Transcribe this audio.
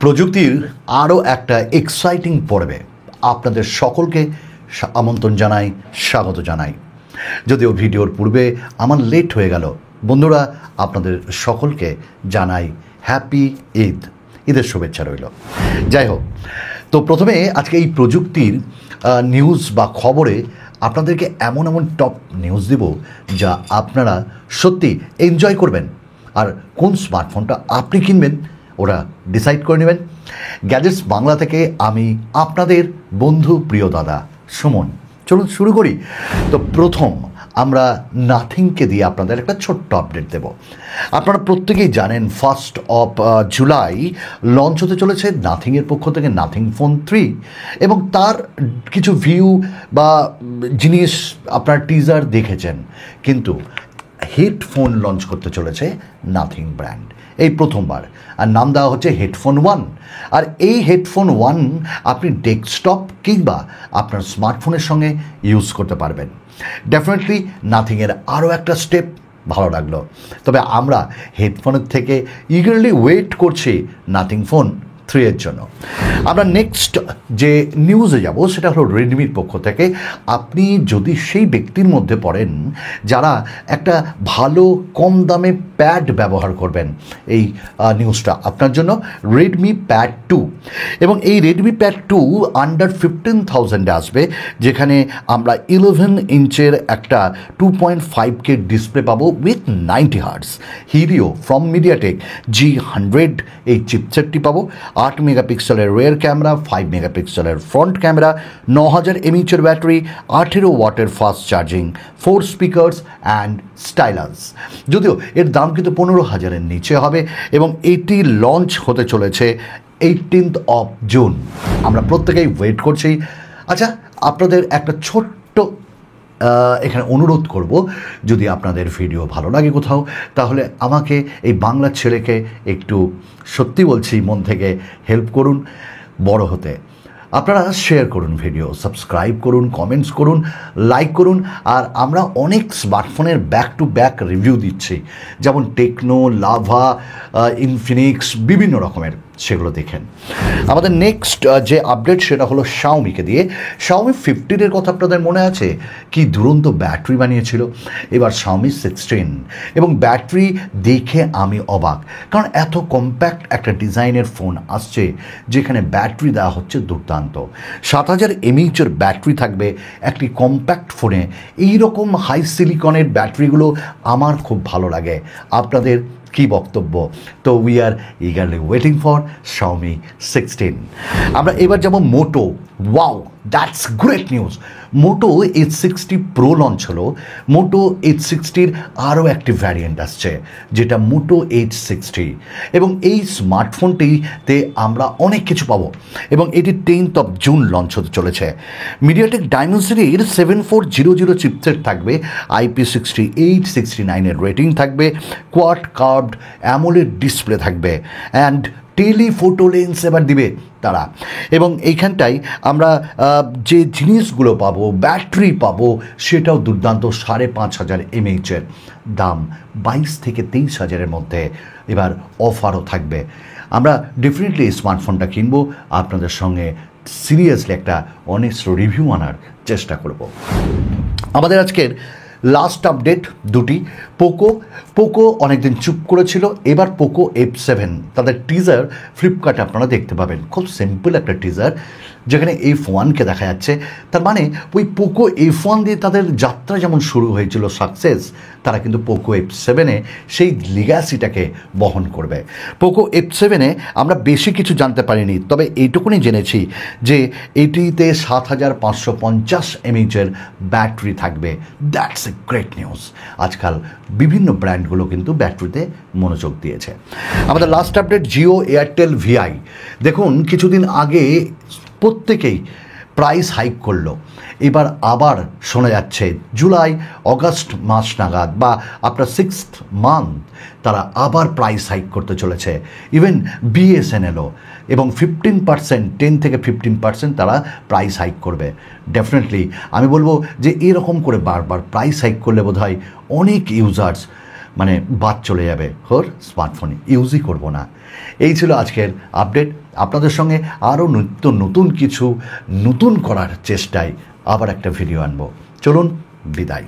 প্রযুক্তির আরও একটা এক্সাইটিং পর্বে আপনাদের সকলকে আমন্ত্রণ জানাই, স্বাগত জানাই। যদিও ভিডিওর পূর্বে আমার লেট হয়ে গেল, বন্ধুরা আপনাদের সকলকে জানাই হ্যাপি ঈদের শুভেচ্ছা রইল। যাই হোক, তো প্রথমে আজকে এই প্রযুক্তির নিউজ বা খবরে আপনাদেরকে এমন এমন টপ নিউজ দেব যা আপনারা সত্যি এনজয় করবেন, আর কোন স্মার্টফোনটা আপনি কিনবেন ওরা ডিসাইড করে নেবেন। গ্যাজেটস বাংলা থেকে আমি আপনাদের বন্ধু প্রিয় দাদা সুমন। চলুন শুরু করি। তো প্রথম আমরা নাথিংকে দিয়ে আপনাদের একটা ছোট্ট আপডেট দেব। আপনারা প্রত্যেকেই জানেন 1 জুলাই লঞ্চ হতে চলেছে নাথিংয়ের পক্ষ থেকে নাথিং ফোন 3, এবং তার কিছু ভিউ বা জিনিস আপনার টিজার দেখেছেন, কিন্তু হেডফোন লঞ্চ করতে চলেছে নাথিং ব্র্যান্ড এই প্রথমবার, আর নাম দেওয়া হচ্ছে হেডফোন 1। আর এই হেডফোন 1 আপনি ডেস্কটপ কিংবা আপনার স্মার্টফোনের সঙ্গে ইউজ করতে পারবেন। ডেফিনেটলি নাথিংয়ের আরও একটা স্টেপ ভালো লাগলো, তবে আমরা হেডফোনের থেকে ইগারলি ওয়েট করছি নাথিং ফোন 3 এর জন্য। আমরা নেক্সট যে নিউজে যাব সেটা হলো রেডমির পক্ষ থেকে। আপনি যদি সেই ব্যক্তির মধ্যে পড়েন যারা একটা ভালো কম দামে প্যাড ব্যবহার করবেন, এই নিউজটা আপনার জন্য। রেডমি প্যাড 2, এবং এই রেডমি প্যাড 2 আন্ডার 15,000 আসবে, যেখানে আমরা 11 ইঞ্চের একটা 2.5K ডিসপ্লে পাবো with 90 hertz Helio from MediaTek G100 এই চিপসেটটি পাবো। 8 মেগাপিক্সেলের রেয়ার ক্যামেরা, 5 মেগাপিক্সেলের ফ্রন্ট ক্যামেরা, 9000 mAh ব্যাটারি, 18 ওয়াটের fast charging, 4 speakers and stylus. যদিও এর দাম কিন্তু 15,000-এর নিচে হবে, এবং এটি লঞ্চ হতে চলেছে 18th জুন। আমরা প্রত্যেকেই ওয়েট করছি। আচ্ছা, আপনাদের একটা ছোট্ট এখানে অনুরোধ করব, যদি আপনাদের ভিডিও ভালো লাগে কোথাও, তাহলে আমাকে এই বাংলার ছেলেকে একটু সত্যি বলছি মন থেকে হেল্প করুন বড় হতে। আপনারা শেয়ার করুন ভিডিও, সাবস্ক্রাইব করুন, কমেন্টস করুন, লাইক করুন। আর আমরা অনেক স্মার্টফোনের ব্যাক টু ব্যাক রিভিউ দিচ্ছি, যেমন টেকনো, লাভা, ইনফিনিক্স, বিভিন্ন রকমের, সেগুলো দেখেন। আমাদের নেক্সট যে আপডেট সেটা হলো শাওমিকে দিয়ে। শাওমি 15-এর কথা আপনাদের মনে আছে, কি দুরন্ত ব্যাটারি বানিয়েছিল। এবার শাওমি 16, এবং ব্যাটারি দেখে আমি অবাক, কারণ এত কম্প্যাক্ট একটা ডিজাইনের ফোন আসছে যেখানে ব্যাটারি দেওয়া হচ্ছে দুর্দান্ত। 7000 mAh ব্যাটারি থাকবে একটি কম্প্যাক্ট ফোনে। এইরকম হাই সিলিকনের ব্যাটারিগুলো আমার খুব ভালো লাগে। আপনাদের কি বক্তব্য? তো we are eagerly waiting for Xiaomi 16। আমরা এবার যাব Moto. Wow, that's great news. Moto H60 pro launch হলো। মোটো H60-র আরও একটি ভ্যারিয়েন্ট আসছে, যেটা মোটো H60, এবং এই স্মার্টফোনটিতে আমরা অনেক কিছু পাবো, এবং এটি 10th জুন লঞ্চ হতে চলেছে। মিডিয়াটেক ডাইমেনসিটির 7400 চিপসেট থাকবে, IP68 69-এর রেটিং থাকবে, কোয়াড কার্ভড অ্যামোলেড ডিসপ্লে থাকবে, অ্যান্ড টেলিফোটো লেন্স এবার দিবে তারা। এবং এইখানটায় আমরা যে জিনিসগুলো পাবো, ব্যাটারি পাবো, সেটাও দুর্দান্ত। 5500 mAh, দাম 22 থেকে 23,000-এর মধ্যে। এবার অফারও থাকবে। আমরা ডেফিনেটলি এই স্মার্টফোনটা কিনবো, আপনাদের সঙ্গে সিরিয়াসলি একটা অনেস্ট রিভিউ আনার চেষ্টা করব। আমাদের আজকের লাস্ট আপডেট দুটি। পোকো অনেকদিন চুপ করেছিল, এবার পোকো F7 তাদের টিজার ফ্লিপকার্টে আপনারা দেখতে পাবেন। খুব সিম্পল একটা টিজার, যেখানে F1কে দেখা যাচ্ছে। তার মানে ওই পোকো F1 দিয়ে তাদের যাত্রা যেমন শুরু হয়েছিল সাকসেস, তারা কিন্তু পোকো F7-এ সেই লিগ্যাসিটাকে বহন করবে। পোকো F7-এ আমরা বেশি কিছু জানতে পারিনি, তবে এইটুকুনি জেনেছি যে এটিতে 7550 mAh ব্যাটারি থাকবে। That's a great news. আজকাল বিভিন্ন ব্র্যান্ডগুলো কিন্তু ব্যাটারিতে মনোযোগ দিয়েছে। আমাদের লাস্ট আপডেট জিও এয়ারটেল ভিআই। দেখুন, কিছুদিন আগে প্রত্যেকেই প্রাইস হাইক করলো। এবার আবার শোনা যাচ্ছে জুলাই অগাস্ট মাস নাগাদ বা আপনার 6th মান্থ তারা আবার প্রাইস হাইক করতে চলেছে। ইভেন বিএসএনএলও, এবং 15%, 10 থেকে 15% তারা প্রাইস হাইক করবে। ডেফিনেটলি আমি বলবো যে এরকম করে বারবার প্রাইস হাইক করলে বোধহয় অনেক ইউজার্স মানে বাদ চলে যাবে, ওর স্মার্টফোন ইউজই করব না। এই ছিল আজকের আপডেট। আপনাদের সঙ্গে আরও নিত্য নতুন কিছু নতুন করার চেষ্টায় আবার একটা ভিডিও আনবো। চলুন, বিদায়।